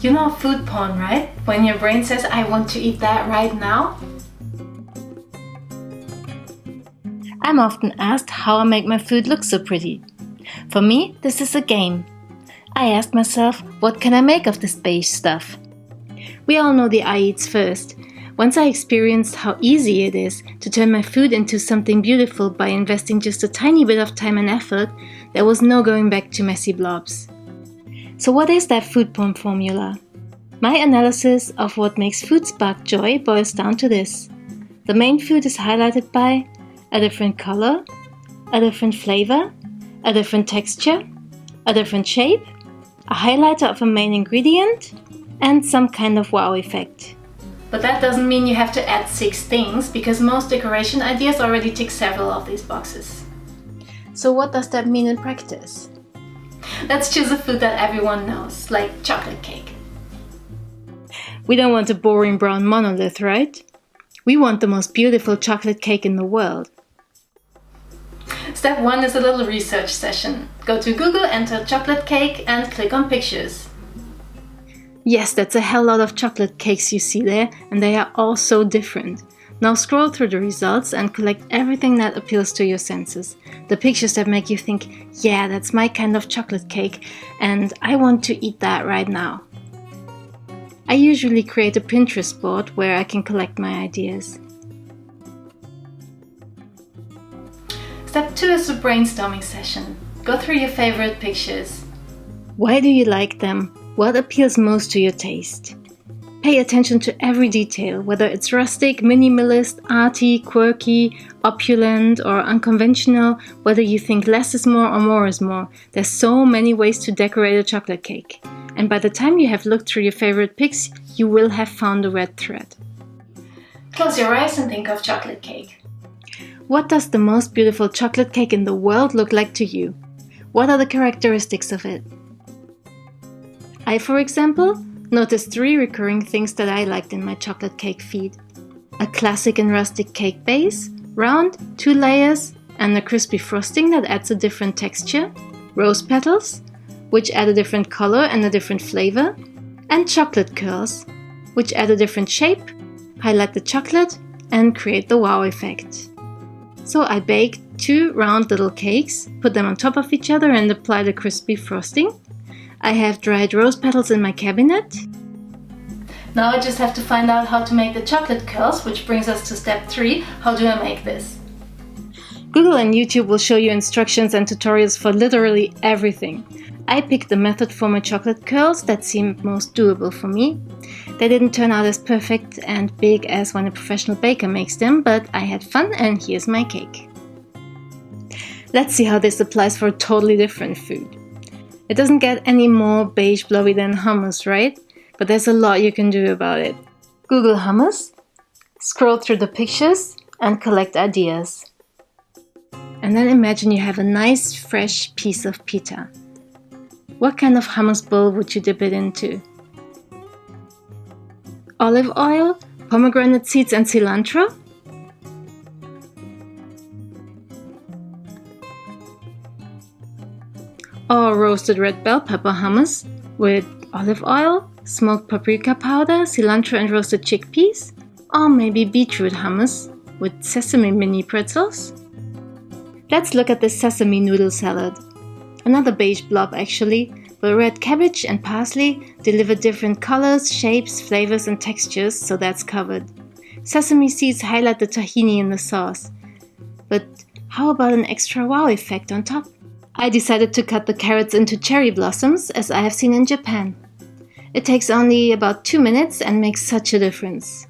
You know food porn, right? When your brain says, I want to eat that right now. I'm often asked how I make my food look so pretty. For me, this is a game. I ask myself, what can I make of this beige stuff? We all know the eye eats first. Once I experienced how easy it is to turn my food into something beautiful by investing just a tiny bit of time and effort, there was no going back to messy blobs. So what is that food porn formula? My analysis of what makes food spark joy boils down to this. The main food is highlighted by a different color, a different flavor, a different texture, a different shape, a highlighter of a main ingredient, and some kind of wow effect. But that doesn't mean you have to add 6 things, because most decoration ideas already tick several of these boxes. So what does that mean in practice? Let's choose a food that everyone knows, like chocolate cake. We don't want a boring brown monolith, right? We want the most beautiful chocolate cake in the world. Step 1 is a little research session. Go to Google, enter chocolate cake and click on pictures. Yes, that's a hell lot of chocolate cakes you see there, and they are all so different. Now scroll through the results and collect everything that appeals to your senses. The pictures that make you think, yeah, that's my kind of chocolate cake, and I want to eat that right now. I usually create a Pinterest board where I can collect my ideas. Step 2 is a brainstorming session. Go through your favorite pictures. Why do you like them? What appeals most to your taste? Pay attention to every detail, whether it's rustic, minimalist, arty, quirky, opulent, or unconventional, whether you think less is more or more is more. There's so many ways to decorate a chocolate cake. And by the time you have looked through your favorite pics, you will have found a red thread. Close your eyes and think of chocolate cake. What does the most beautiful chocolate cake in the world look like to you? What are the characteristics of it? I, for example, noticed 3 recurring things that I liked in my chocolate cake feed. A classic and rustic cake base, round, 2 layers, and a crispy frosting that adds a different texture, rose petals, which add a different color and a different flavor, and chocolate curls, which add a different shape, highlight the chocolate, and create the wow effect. So I baked 2 round little cakes, put them on top of each other and applied a crispy frosting. I have dried rose petals in my cabinet. Now I just have to find out how to make the chocolate curls, which brings us to step 3. How do I make this? Google and YouTube will show you instructions and tutorials for literally everything. I picked the method for my chocolate curls that seemed most doable for me. They didn't turn out as perfect and big as when a professional baker makes them, but I had fun and here's my cake. Let's see how this applies for a totally different food. It doesn't get any more beige blobby than hummus, right? But there's a lot you can do about it. Google hummus, scroll through the pictures, and collect ideas. And then imagine you have a nice fresh piece of pita. What kind of hummus bowl would you dip it into? Olive oil, pomegranate seeds and cilantro? Or roasted red bell pepper hummus with olive oil, smoked paprika powder, cilantro and roasted chickpeas? Or maybe beetroot hummus with sesame mini pretzels? Let's look at this sesame noodle salad. Another beige blob actually, but red cabbage and parsley deliver different colors, shapes, flavors and textures, so that's covered. Sesame seeds highlight the tahini in the sauce. But how about an extra wow effect on top? I decided to cut the carrots into cherry blossoms, as I have seen in Japan. It takes only about 2 minutes and makes such a difference.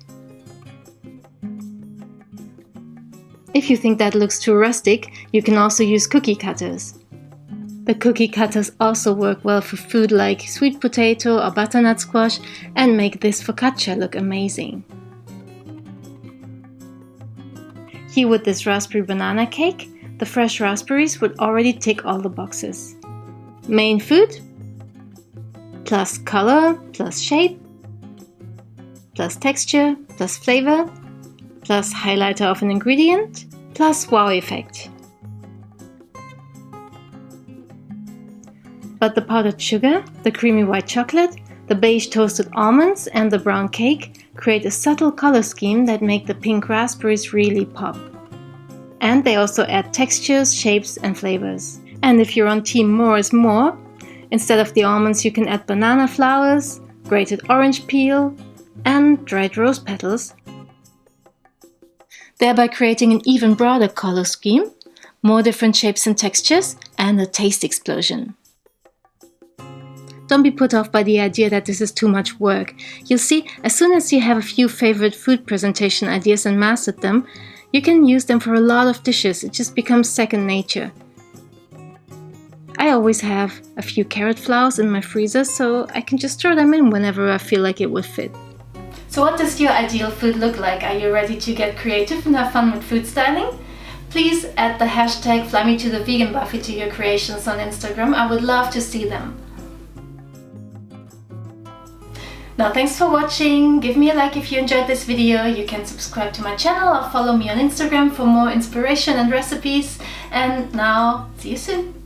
If you think that looks too rustic, you can also use cookie cutters. The cookie cutters also work well for food like sweet potato or butternut squash and make this focaccia look amazing. Here with this raspberry banana cake, the fresh raspberries would already tick all the boxes. Main food, plus color, plus shape, plus texture, plus flavor, plus highlighter of an ingredient, plus wow effect. But the powdered sugar, the creamy white chocolate, The beige toasted almonds and the brown cake create a subtle color scheme that make the pink raspberries really pop. And they also add textures, shapes and flavors. And if you're on team more is more, instead of the almonds you can add banana flowers, grated orange peel and dried rose petals, thereby creating an even broader color scheme, more different shapes and textures, and a taste explosion. Don't be put off by the idea that this is too much work. You'll see, as soon as you have a few favorite food presentation ideas and mastered them, you can use them for a lot of dishes. It just becomes second nature. I always have a few carrot flowers in my freezer, so I can just throw them in whenever I feel like it would fit. So what does your ideal food look like? Are you ready to get creative and have fun with food styling? Please add the hashtag #FlyMeToTheVeganBuffy to your creations on Instagram. I would love to see them. Now thanks for watching, give me a like if you enjoyed this video, you can subscribe to my channel or follow me on Instagram for more inspiration and recipes, and now see you soon!